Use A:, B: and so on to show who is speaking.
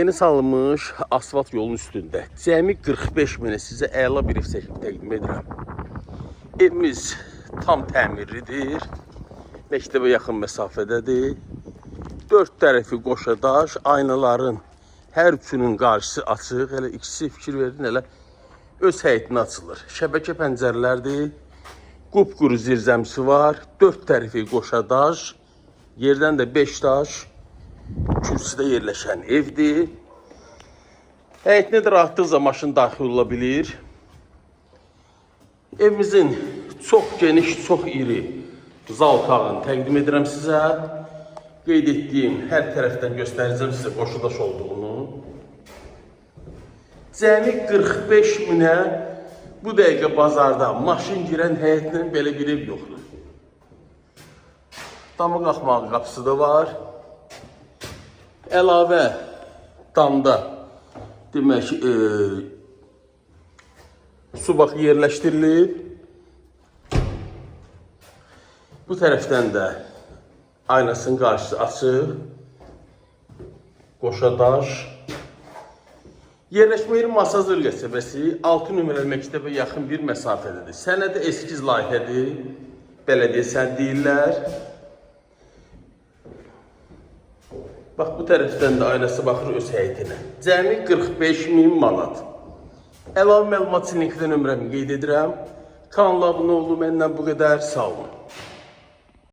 A: Yeni salınmış asfalt yolun üstündə cəmi 45 minə sizə əla bir ev təqdim edirəm. Evimiz tam təmirlidir, məktəbə yaxın məsafədədir. 4 tərəfi qoşadaş, aynaların hər üçünün qarşısı açıq. Hələ ikisi fikir verdin, hələ öz həyətinə açılır. Şəbəkə pəncərələrdir, qupquru zirzəmsi var, 4 tərəfi qoşadaş, yerdən də 5 daş. Kürsüdə yerləşən evdir. Həyətinə də rahatlıqla maşın daxil ola bilir. Evimizin çox geniş, çox iri zal otağını təqdim edirəm sizə. Qeyd etdiyim hər tərəfdən göstərəcəm sizə qoşudaş olduğunu. Cəmi 45 minə bu dəqiqə bazarda maşın girən həyətindən belə bir ev yoxdur. Dama qalxmağı qapısı da var. Əlavə damda demək su baxı yerləşdirilib. Bu tərəfdən də aynasının qarşısı açıq. Qoşadaş. Yerləşmə yeri Masazır qəsəbəsi 6 nömrəli məktəbə yaxın bir məsafədədir. Sənədi eskiz layihədir. Bələdiyyə sənəd deyirlər. Bax, bu tərəfdən də aynası baxır öz həyətinə. Cəmi 45 min manat. Əlavə məlumat için linkdə nömrəmi qeyd edirəm. Kanala abunə olun, məndən bu qədər. Sağ olun.